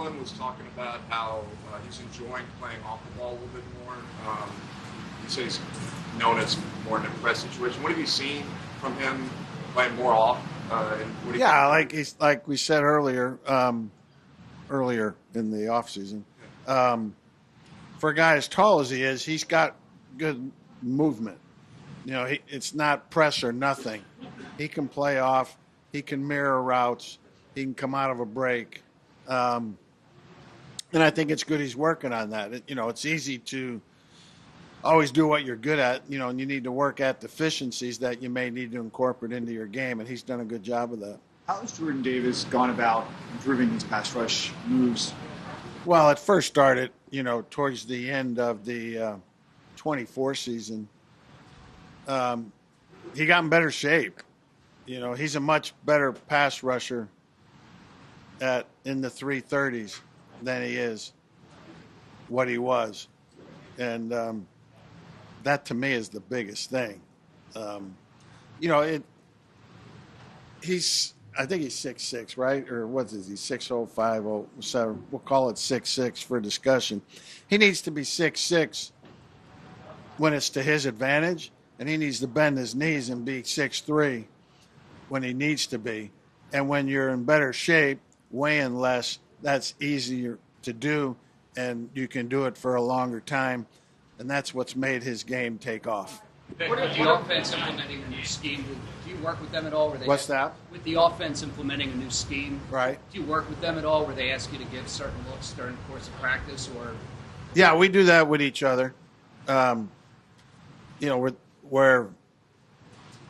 Cumberland was talking about how he's enjoying playing off the ball a little bit more. He said he's known as more in a press situation. What have you seen from him playing more off? Like we said earlier in the offseason, for a guy as tall as he is, he's got good movement. It's not press or nothing. He can play off. He can mirror routes. He can come out of a break. And I think it's good he's working on that. It's easy to always do what you're good at, and you need to work at deficiencies that you may need to incorporate into your game, and he's done a good job of that. How has Jordan Davis gone about improving his pass rush moves? Well, it first started, towards the end of the 24 season. He got in better shape. He's a much better pass rusher in the 330s than he is what he was. And that to me is the biggest thing. I think he's 6'6", right? Or what is he, 6'0", 5'0", 7? We'll call it 6'6" for discussion. He needs to be 6'6" when it's to his advantage, and he needs to bend his knees and be 6'3" when he needs to be. And when you're in better shape, weighing less, that's easier to do, and you can do it for a longer time. And that's what's made his game take off. What are the offense implementing a new scheme? Do you work with them at all? What's that? With the offense implementing a new scheme, right? Do you work with them at all where they ask you to give certain looks during the course of practice, or? Yeah, we do that with each other. Where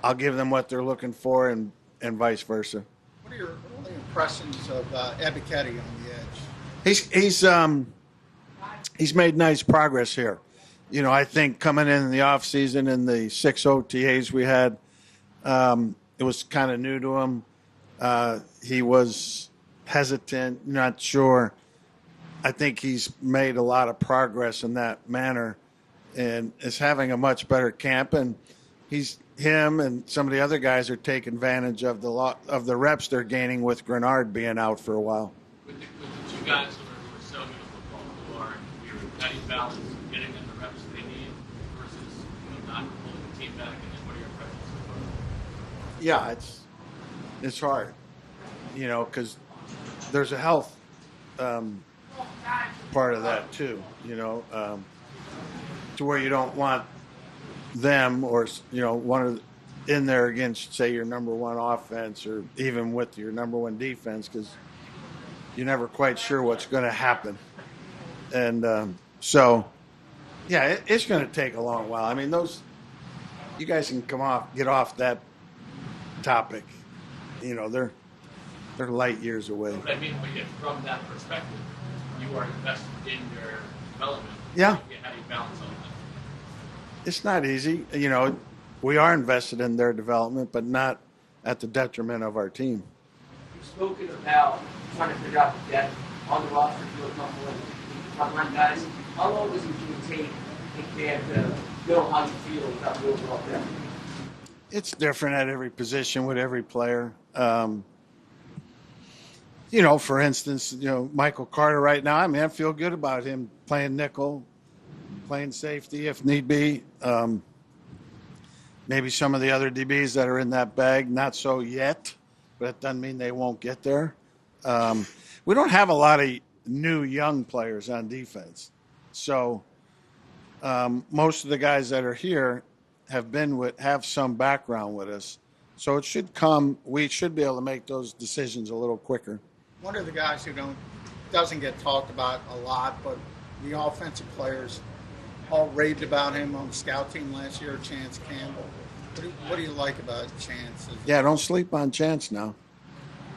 I'll give them what they're looking for, and vice versa. What are your early impressions of Ebiketie on the edge? He's made nice progress here. I think coming in the offseason in the 6 OTAs we had, it was kind of new to him. He was hesitant, not sure. I think he's made a lot of progress in that manner and is having a much better camp. And him and some of the other guys are taking advantage of the reps they're gaining with Grenard being out for a while. With the two guys who are so good at football, who are how do you balance getting them the reps they need versus not pulling the team back? And then what are your impressions so far? Yeah, it's hard, because there's a health part of that too, to where you don't want them or one of in there against, say, your number one offense or even with your number one defense, because you're never quite sure what's going to happen. And it's going to take a long while. I mean, you guys can get off that topic. They're light years away. But I mean, from that perspective, you are invested in their development. Yeah. How do you balance all that? It's not easy. We are invested in their development, but not at the detriment of our team. You've spoken about trying to figure out the depth on the roster to feel comfortable with top-line guys. How long does it take in camp to know how you feel about the overall depth? It's different at every position with every player. For instance, Michael Carter right now, I feel good about him playing nickel, playing safety if need be. Maybe some of the other DBs that are in that bag, not so yet, but it doesn't mean they won't get there. We don't have a lot of new young players on defense. So most of the guys that are here have some background with us. So it should we should be able to make those decisions a little quicker. One of the guys who doesn't get talked about a lot, but the offensive players all raved about him on the scout team last year, Chance Campbell. What do you like about Chance? Yeah, don't sleep on Chance now.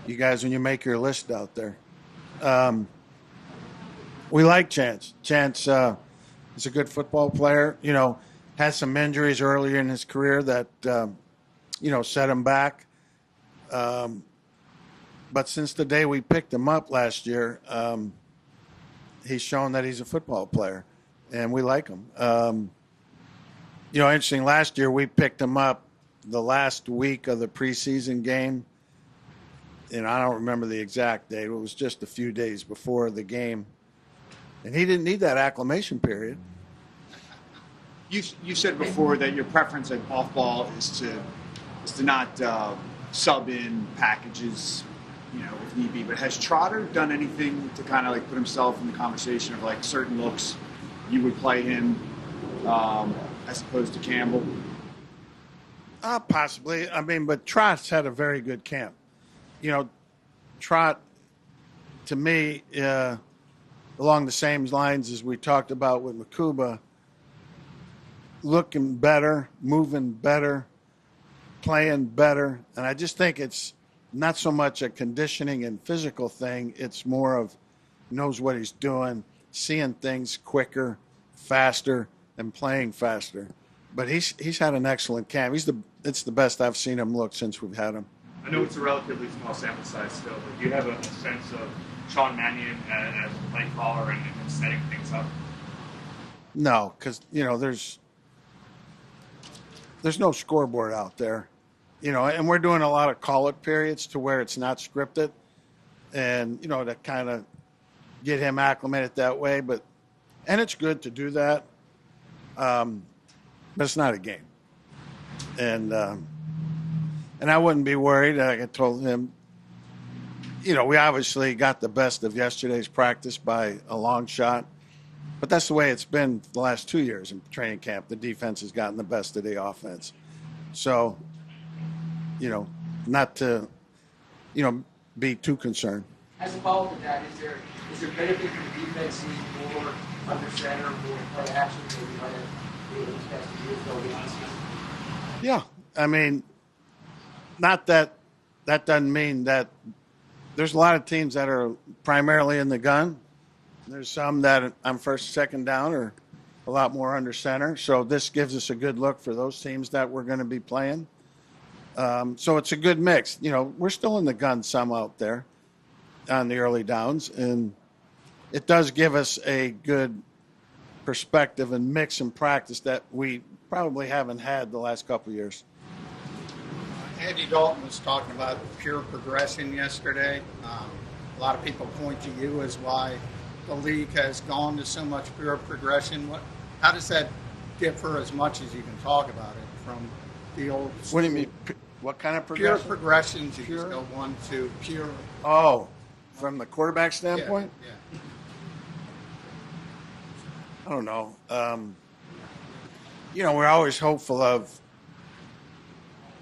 You guys, when you make your list out there. We like Chance. Chance is a good football player. Had some injuries earlier in his career that, set him back. But since the day we picked him up last year, he's shown that he's a football player, and we like him. Interesting, last year we picked him up the last week of the preseason game, and I don't remember the exact date. It was just a few days before the game, and he didn't need that acclimation period. You said before that your preference at off ball is to not sub in packages, if need be. But has Trotter done anything to kind of like put himself in the conversation of like certain looks you would play him as opposed to Campbell? Possibly. I mean, but Trott's had a very good camp. Trot, to me, along the same lines as we talked about with Makuba, looking better, moving better, playing better. And I just think it's not so much a conditioning and physical thing. It's more of knows what he's doing, seeing things quicker, faster, and playing faster. But he's had an excellent camp. It's the best I've seen him look since we've had him. I know it's a relatively small sample size still, but do you have a sense of Sean Mannion as a play caller and setting things up? No, because there's no scoreboard out there, and we're doing a lot of call-it periods to where it's not scripted, and to kind of get him acclimated that way. And it's good to do that, but it's not a game, and I wouldn't be worried. Like I told him, we obviously got the best of yesterday's practice by a long shot. But that's the way it's been the last 2 years in training camp. The defense has gotten the best of the offense. So, not to, be too concerned. As a follow-up to that, is there benefit for the defense seeing more under center, more play action than we might have been these past 2 years going into the season? Yeah. I mean, not that doesn't mean that there's a lot of teams that are primarily in the gun. There's some that on first, second down are a lot more under center. So this gives us a good look for those teams that we're going to be playing. So it's a good mix. We're still in the gun some out there on the early downs, and it does give us a good perspective and mix in practice that we probably haven't had the last couple of years. Andy Dalton was talking about pure progression yesterday. A lot of people point to you as why the league has gone to so much pure progression. How does that differ, as much as you can talk about it, from the old school? What do you mean? What kind of progression? Pure progressions. You just go 1, 2, pure. Oh, from the quarterback standpoint? Yeah. I don't know. We're always hopeful of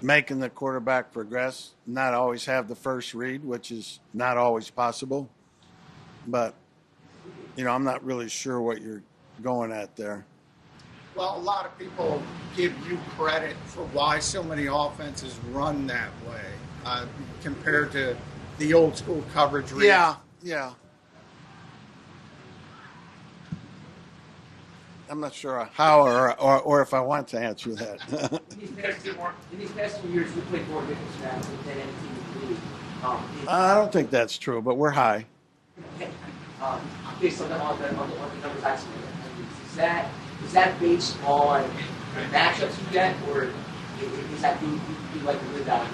making the quarterback progress, not always have the first read, which is not always possible. But, I'm not really sure what you're going at there. Well, a lot of people give you credit for why so many offenses run that way compared to the old school coverage reads. Yeah. I'm not sure how or if I want to answer that. In these past 2 years, we played more nickel snaps than any team in the league. I don't think that's true, but we're high. Based on the numbers I've seen, is that based on the matchups you get, or is that you like to live out?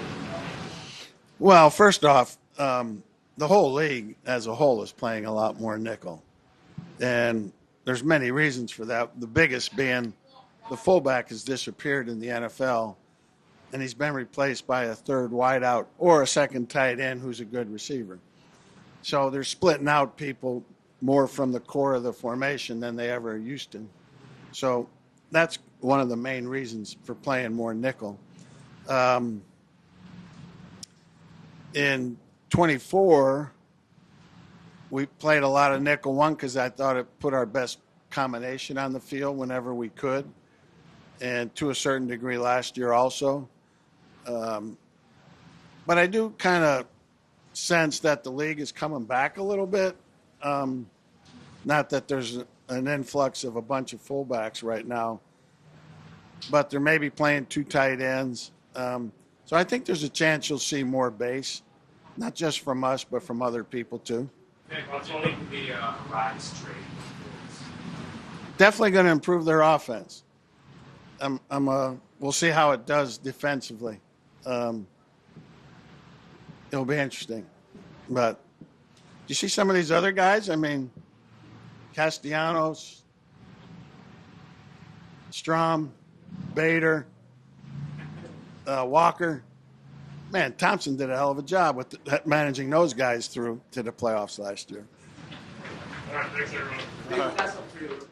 Well, first off, the whole league as a whole is playing a lot more nickel, and there's many reasons for that. The biggest being the fullback has disappeared in the NFL, and he's been replaced by a third wideout or a second tight end who's a good receiver. So they're splitting out people more from the core of the formation than they ever used to. So that's one of the main reasons for playing more nickel. In 24, we played a lot of nickel one because I thought it put our best combination on the field whenever we could, and to a certain degree last year also. But I do kind of sense that the league is coming back a little bit. Not that there's an influx of a bunch of fullbacks right now, but they're maybe playing two tight ends. So I think there's a chance you'll see more base, not just from us, but from other people too. What's only the rise trade? Definitely going to improve their offense. We'll see how it does defensively. it'll be interesting. But do you see some of these other guys? I mean, Castellanos, Strom, Bader, Walker. Man, Thompson did a hell of a job with managing those guys through to the playoffs last year. All right, thanks everyone. That's up to you.